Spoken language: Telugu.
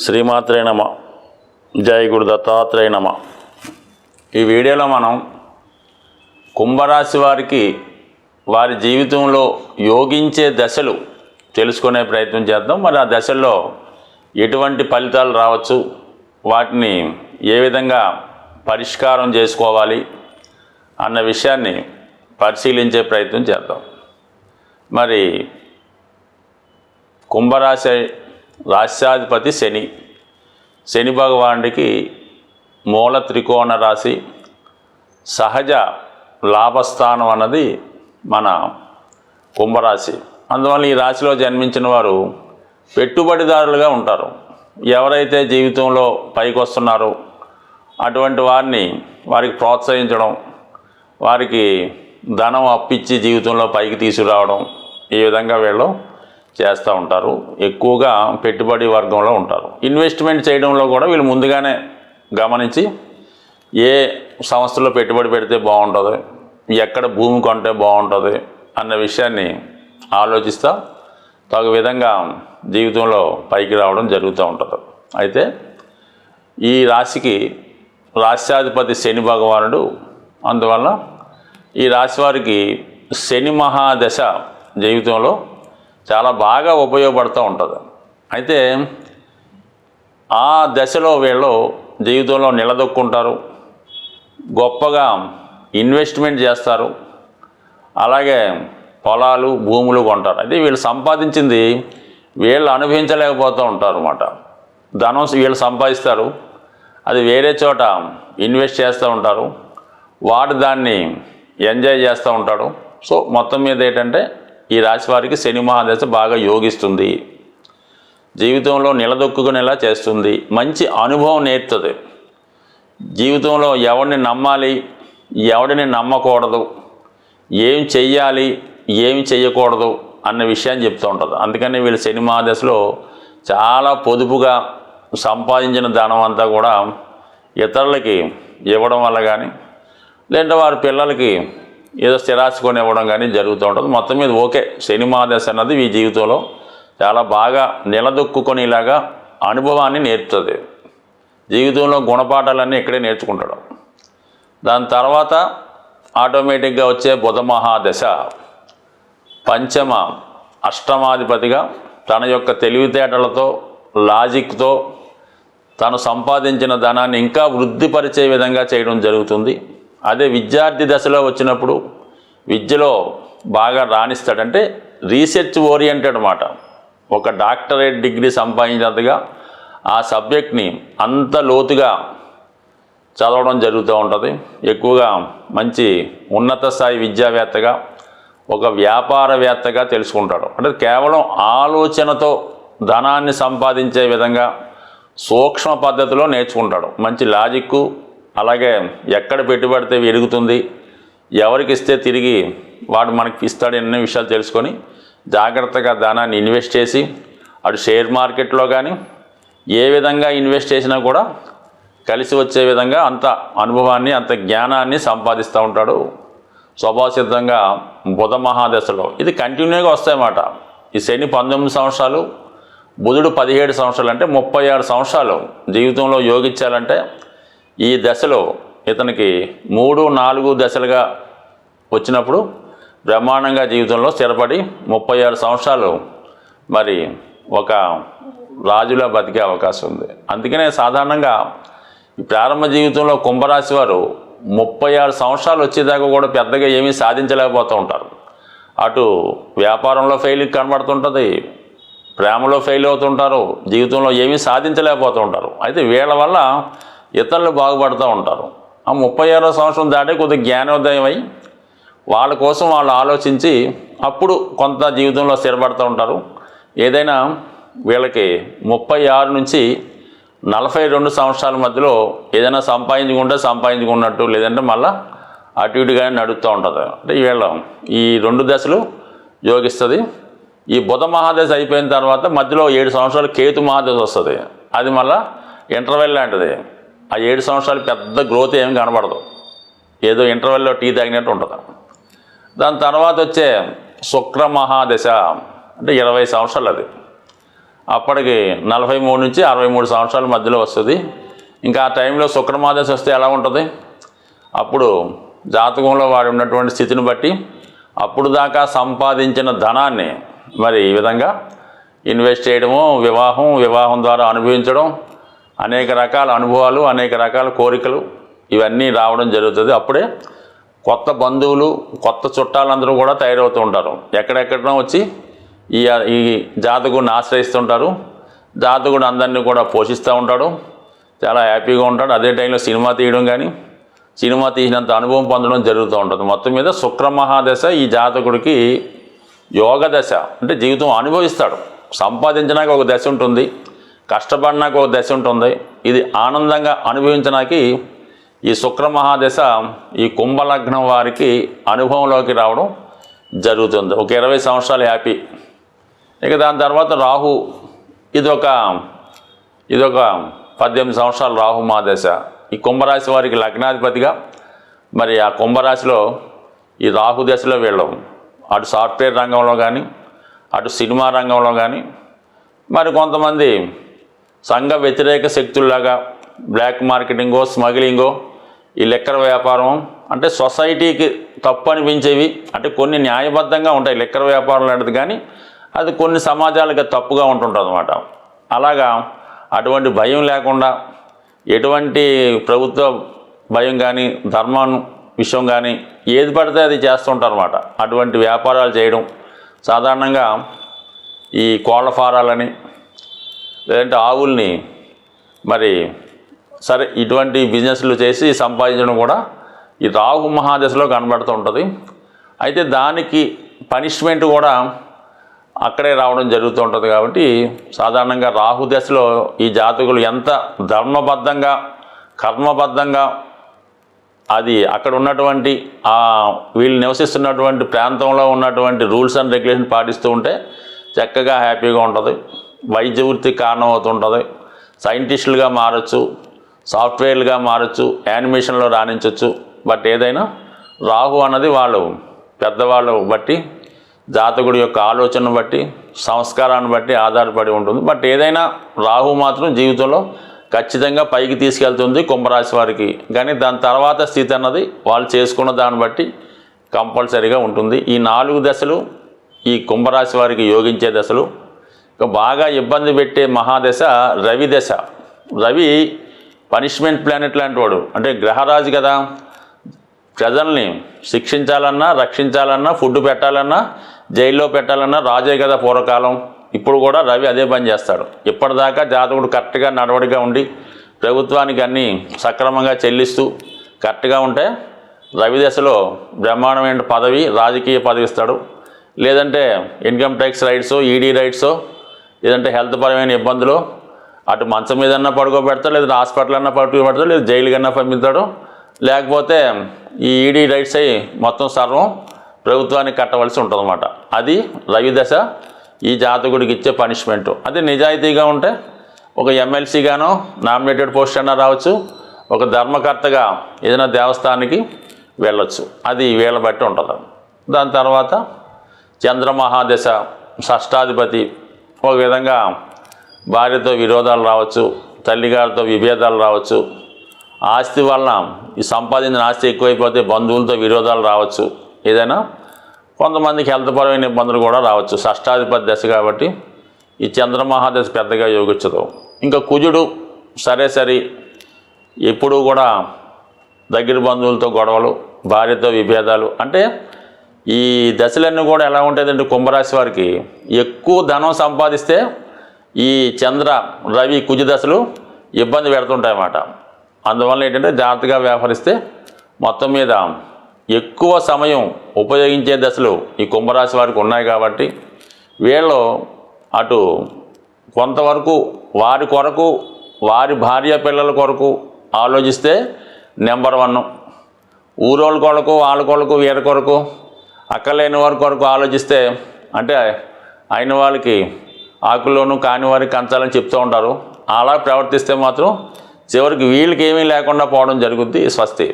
శ్రీమాత్రే నమ. జై గురు దత్తాత్రేయ నమ. ఈ వీడియోలో మనం కుంభరాశి వారికి వారి జీవితంలో యోగించే దశలు తెలుసుకునే ప్రయత్నం చేద్దాం. మరి ఆ దశల్లో ఎటువంటి ఫలితాలు రావచ్చు, వాటిని ఏ విధంగా పరిష్కారం చేసుకోవాలి అన్న విషయాన్ని పరిశీలించే ప్రయత్నం చేద్దాం. మరి కుంభరాశి రాశ్యాధిపతి శని భగవానుడికి మూల త్రికోణ రాశి, సహజ లాభస్థానం అన్నది మన కుంభరాశి. అందువల్ల ఈ రాశిలో జన్మించిన వారు పెట్టుబడిదారులుగా ఉంటారు. ఎవరైతే జీవితంలో పైకి వస్తున్నారో అటువంటి వారికి ప్రోత్సహించడం, వారికి ధనం అప్పిచ్చి జీవితంలో పైకి తీసుకురావడం, ఈ విధంగా వీళ్ళు చేస్తూ ఉంటారు. ఎక్కువగా పెట్టుబడి వర్గంలో ఉంటారు. ఇన్వెస్ట్మెంట్ చేయడంలో కూడా వీళ్ళు ముందుగానే గమనించి ఏ సంస్థలో పెట్టుబడి పెడితే బాగుంటుంది, ఎక్కడ భూమి కొంటే బాగుంటుంది అన్న విషయాన్ని ఆలోచిస్తూ తగు విధంగా జీవితంలో పైకి రావడం జరుగుతూ ఉంటుంది. అయితే ఈ రాశికి రాశ్యాధిపతి శని భగవానుడు. అందువల్ల ఈ రాశి వారికి శని మహాదశ జీవితంలో చాలా బాగా ఉపయోగపడుతూ ఉంటుంది. అయితే ఆ దశలో వీళ్ళు జీవితంలో నిలదొక్కుంటారు, గొప్పగా ఇన్వెస్ట్మెంట్ చేస్తారు, అలాగే పొలాలు భూములు కొంటారు. అయితే వీళ్ళు సంపాదించింది వీళ్ళు అనుభవించలేకపోతూ ఉంటారు అన్నమాట. ధనం వీళ్ళు సంపాదిస్తారు, అది వేరే చోట ఇన్వెస్ట్ చేస్తూ ఉంటారు, వాడు దాన్ని ఎంజాయ్ చేస్తూ ఉంటాడు. సో మొత్తం మీద ఏంటంటే ఈ రాశి వారికి శని మహాదశ బాగా యోగిస్తుంది, జీవితంలో నిలదొక్కునేలా చేస్తుంది, మంచి అనుభవం నేర్పుతుంది. జీవితంలో ఎవరిని నమ్మాలి, ఎవరిని నమ్మకూడదు, ఏం చెయ్యాలి, ఏమి చెయ్యకూడదు అన్న విషయాన్ని చెప్తూ ఉంటుంది. అందుకని వీళ్ళు శని మహాదశలో చాలా పొదుపుగా సంపాదించిన ధనం అంతా కూడా ఇతరులకి ఇవ్వడం వల్ల కానీ, లేదంటే వారి పిల్లలకి ఏదో స్థిరాస్తి కొని ఇవ్వడం కానీ జరుగుతూ ఉంటుంది. మొత్తం మీద ఓకే, శని మహాదశ అన్నది ఈ జీవితంలో చాలా బాగా నిలదొక్కునేలాగా అనుభవాన్ని నేర్పుతుంది. జీవితంలో గుణపాఠాలన్నీ ఇక్కడే నేర్చుకుంటాడు. దాని తర్వాత ఆటోమేటిక్గా వచ్చే బుధ మహాదశ పంచమ అష్టమాధిపతిగా తన యొక్క తెలివితేటలతో, లాజిక్తో తను సంపాదించిన ధనాన్ని ఇంకా వృద్ధిపరిచే విధంగా చేయడం జరుగుతుంది. అదే విద్యార్థి దశలో వచ్చినప్పుడు విద్యలో బాగా రాణిస్తాడంటే రీసెర్చ్ ఓరియంటెడ్ అన్నమాట. ఒక డాక్టరేట్ డిగ్రీ సంపాదించినంతగా ఆ సబ్జెక్ట్ని అంత లోతుగా చదవడం జరుగుతూ ఉంటుంది. ఎక్కువగా మంచి ఉన్నత స్థాయి విద్యావేత్తగా, ఒక వ్యాపారవేత్తగా తెలుసుకుంటాడు. అంటే కేవలం ఆలోచనతో ధనాన్ని సంపాదించే విధంగా సూక్ష్మ పద్ధతిలో నేర్చుకుంటాడు. మంచి లాజిక్కు, అలాగే ఎక్కడ పెట్టుబడితే ఎరుగుతుంది, ఎవరికి ఇస్తే తిరిగి వాడు మనకి ఇస్తాడు అనే విషయాలు తెలుసుకొని జాగ్రత్తగా ధనాన్ని ఇన్వెస్ట్ చేసి, అటు షేర్ మార్కెట్లో కానీ ఏ విధంగా ఇన్వెస్ట్ చేసినా కూడా కలిసి వచ్చే విధంగా అంత అనుభవాన్ని, అంత జ్ఞానాన్ని సంపాదిస్తూ ఉంటాడు స్వభావసిద్ధంగా బుధ మహాదశలో. ఇది కంటిన్యూగా వస్తాయన్నమాట. ఈ శని 19 సంవత్సరాలు, బుధుడు 17 సంవత్సరాలు, అంటే 36 సంవత్సరాలు జీవితంలో యోగించాలంటే ఈ దశలో ఇతనికి 3, 4 దశలుగా వచ్చినప్పుడు బ్రహ్మాండంగా జీవితంలో స్థిరపడి 36 సంవత్సరాలు మరి ఒక రాజులా బతికే అవకాశం ఉంది. అందుకనే సాధారణంగా ఈ ప్రారంభ జీవితంలో కుంభరాశి వారు 36 సంవత్సరాలు వచ్చేదాకా కూడా పెద్దగా ఏమీ సాధించలేకపోతూ ఉంటారు. అటు వ్యాపారంలో ఫెయిల్ కనబడుతుంటుంది, ప్రేమలో ఫెయిల్ అవుతుంటారు, జీవితంలో ఏమీ సాధించలేకపోతూ ఉంటారు. అయితే వీళ్ళ వల్ల ఇతరులు బాగుపడుతూ ఉంటారు. ఆ 36వ సంవత్సరం దాటే కొద్దిగా జ్ఞానోదయం అయి వాళ్ళ కోసం వాళ్ళు ఆలోచించి అప్పుడు కొంత జీవితంలో స్థిరపడుతూ ఉంటారు. ఏదైనా వీళ్ళకి 36 నుంచి 42 సంవత్సరాల మధ్యలో ఏదైనా సంపాదించుకున్నట్టు, లేదంటే మళ్ళీ అటు ఇటుగానే నడుస్తూ ఉంటుంది. అంటే వీళ్ళ ఈ 2 దశలు యోగిస్తుంది. ఈ బుధ మహాదశ అయిపోయిన తర్వాత మధ్యలో 7 సంవత్సరాలు కేతు మహాదశ వస్తుంది. అది మళ్ళీ ఇంటర్వెల్ లాంటిది. ఆ 7 సంవత్సరాలు పెద్ద గ్రోత్ ఏమి కనబడదు, ఏదో ఇంటర్వెల్లో టీ తాగినట్టు ఉంటుంది. దాని తర్వాత వచ్చే శుక్ర మహాదశ అంటే 20 సంవత్సరాలు. అది అప్పటికి 43 నుంచి 63 సంవత్సరాల మధ్యలో వస్తుంది. ఇంకా ఆ టైంలో శుక్రమాదశ వస్తే ఎలా ఉంటుంది? అప్పుడు జాతకంలో వాడు ఉన్నటువంటి స్థితిని బట్టి అప్పుడు దాకా సంపాదించిన ధనాన్ని మరి ఈ విధంగా ఇన్వెస్ట్ చేయడము, వివాహం ద్వారా అనుభవించడం, అనేక రకాల అనుభవాలు, అనేక రకాల కోరికలు ఇవన్నీ రావడం జరుగుతుంది. అప్పుడే కొత్త బంధువులు, కొత్త చుట్టాలందరూ కూడా తయారవుతూ ఉంటారు. ఎక్కడెక్కడో వచ్చి ఈ జాతకుడిని ఆశ్రయిస్తుంటారు. జాతకుడు అందరినీ కూడా పోషిస్తూ ఉంటాడు, చాలా హ్యాపీగా ఉంటాడు. అదే టైంలో సినిమా తీయడం కానీ, సినిమా తీసినంత అనుభవం పొందడం జరుగుతూ ఉంటుంది. మొత్తం మీద శుక్ర మహాదశ ఈ జాతకుడికి యోగ దశ. అంటే జీవితం అనుభవిస్తాడు. సంపాదించడానికి ఒక దశ ఉంటుంది, కష్టపడినాక ఒక దశ ఉంటుంది. ఇది ఆనందంగా అనుభవించడానికి ఈ శుక్ర మహాదశ ఈ కుంభలగ్నం వారికి అనుభవంలోకి రావడం జరుగుతుంది. ఒక 20 సంవత్సరాలు హ్యాపీ. ఇక దాని తర్వాత రాహు, ఇదొక 18 సంవత్సరాలు రాహు మహాదశ. ఈ కుంభరాశి వారికి లగ్నాధిపతిగా మరి ఆ కుంభరాశిలో ఈ రాహు దశలో వీళ్ళు అటు సాఫ్ట్వేర్ రంగంలో కానీ, అటు సినిమా రంగంలో కానీ, మరి కొంతమంది సంఘ వ్యతిరేక శక్తుల్లాగా బ్లాక్ మార్కెటింగో, స్మగ్లింగో, ఈ లిక్కర్ వ్యాపారం, అంటే సొసైటీకి తప్పు అనిపించేవి, అంటే కొన్ని న్యాయబద్ధంగా ఉంటాయి లిక్కర్ వ్యాపారం లాంటిది, కానీ అది కొన్ని సమాజాలకు తప్పుగా ఉంటుంటుంది అన్నమాట. అలాగా అటువంటి భయం లేకుండా, ఎటువంటి ప్రభుత్వ భయం కానీ, ధర్మం విషయం కానీ ఏది పడితే అది చేస్తుంటారు అన్నమాట. అటువంటి వ్యాపారాలు చేయడం, సాధారణంగా ఈ కోళ్ల ఫారాలని, లేదంటే ఆవుల్ని మరి సరే ఇటువంటి బిజినెస్లు చేసి సంపాదించడం కూడా ఈ రాహు మహాదశలో కనబడుతూ ఉంటుంది. అయితే దానికి పనిష్మెంట్ కూడా అక్కడే రావడం జరుగుతూ ఉంటుంది. కాబట్టి సాధారణంగా రాహు దశలో ఈ జాతకులు ఎంత ధర్మబద్ధంగా, కర్మబద్ధంగా అది అక్కడ ఉన్నటువంటి వీళ్ళు నివసిస్తున్నటువంటి ప్రాంతంలో ఉన్నటువంటి రూల్స్ అండ్ రెగ్యులేషన్ పాటిస్తూ ఉంటే చక్కగా హ్యాపీగా ఉంటుంది. వైద్య వృత్తికి కారణం అవుతుంటుంది. సైంటిస్టులుగా మారచ్చు, సాఫ్ట్వేర్లుగా మారచ్చు, యానిమేషన్లో రాణించవచ్చు. బట్ ఏదైనా రాహు అన్నది వాళ్ళు పెద్దవాళ్ళు బట్టి, జాతకుడి యొక్క ఆలోచనను బట్టి, సంస్కారాన్ని బట్టి ఆధారపడి ఉంటుంది. బట్ ఏదైనా రాహు మాత్రం జీవితంలో ఖచ్చితంగా పైకి తీసుకెళ్తుంది కుంభరాశి వారికి. కానీ దాని తర్వాత స్థితి అన్నది వాళ్ళు చేసుకున్న దాన్ని బట్టి కంపల్సరీగా ఉంటుంది. ఈ 4 దశలు ఈ కుంభరాశి వారికి యోగించే దశలు. ఇక బాగా ఇబ్బంది పెట్టే మహాదశ రవి దశ. రవి పనిష్మెంట్ ప్లానెట్ లాంటి వాడు, అంటే గ్రహరాజు కదా. ప్రజల్ని శిక్షించాలన్నా, రక్షించాలన్నా, ఫుడ్ పెట్టాలన్నా, జైల్లో పెట్టాలన్నా రాజే కదా పూర్వకాలం. ఇప్పుడు కూడా రవి అదే పని చేస్తాడు. ఇప్పటిదాకా జాతకుడు కరెక్ట్గా నడవడిగా ఉండి ప్రభుత్వానికి అన్నీ సక్రమంగా చెల్లిస్తూ కరెక్ట్గా ఉంటే రవి దశలో బ్రహ్మాండమైన పదవి, రాజకీయ పదవి ఇస్తాడు. లేదంటే ఇన్కమ్ ట్యాక్స్ రైట్సో, ఈడీ రైట్సో, లేదంటే హెల్త్ పరమైన ఇబ్బందులు, అటు మంచం మీదన్నా పడుకోబెడతాడు, లేదా హాస్పిటల్ అన్నా పడుకోబెడతాడు, లేదా జైలు కన్నా పంపిస్తాడు. లేకపోతే ఈ ఈడీ రైట్స్ అయ్యి మొత్తం సర్వం ప్రభుత్వానికి కట్టవలసి ఉంటుందన్నమాట. అది రవి దశ ఈ జాతకుడికి ఇచ్చే పనిష్మెంట్. అది నిజాయితీగా ఉంటే ఒక ఎమ్మెల్సీగానో నామినేటెడ్ పోస్ట్ అన్నా రావచ్చు, ఒక ధర్మకర్తగా ఏదైనా దేవస్థానానికి వెళ్ళొచ్చు. అది వీళ్ళ బట్టి ఉంటుంది. దాని తర్వాత చంద్రమహాదశ, షష్టాధిపతి. ఒక విధంగా భార్యతో విరోధాలు రావచ్చు, తల్లిగారితో విభేదాలు రావచ్చు, ఆస్తి వలన ఈ సంపాదించిన ఆస్తి ఎక్కువైపోతే బంధువులతో విరోధాలు రావచ్చు, ఏదైనా కొంతమందికి హెల్త్ పరమైన ఇబ్బందులు కూడా రావచ్చు. షష్టాధిపతి దశ కాబట్టి ఈ చంద్రమహాదశ పెద్దగా యోగించదు. ఇంకా కుజుడు సరే ఎప్పుడూ కూడా దగ్గర బంధువులతో గొడవలు, భార్యతో విభేదాలు. అంటే ఈ దశలన్నీ కూడా ఎలా ఉంటాయంటే కుంభరాశి వారికి ఎక్కువ ధనం సంపాదిస్తే ఈ చంద్ర రవి కుజ దశలు ఇబ్బంది పెడుతుంటాయన్నమాట. అందువల్ల ఏంటంటే జాగ్రత్తగా వ్యవహరిస్తే మొత్తం మీద ఎక్కువ సమయం ఉపయోగించే దశలు ఈ కుంభరాశి వారికి ఉన్నాయి. కాబట్టి వీళ్ళు అటు కొంతవరకు వారి కొరకు, వారి భార్య పిల్లల కొరకు ఆలోచిస్తే నెంబర్ 1. ఊరోళ్ళ కొరకు, వాళ్ళ కొరకు, వీరి కొరకు, అక్కలేని వారి కొరకు ఆలోచిస్తే, అంటే అయిన వాళ్ళకి ఆకుల్లోనూ కాని వారికి కంచాలని చెప్తూ ఉంటారు. అలా ప్రవర్తిస్తే మాత్రం చివరికి వీళ్ళకి ఏమీ లేకుండా పోవడం జరుగుద్ది. స్వస్తి.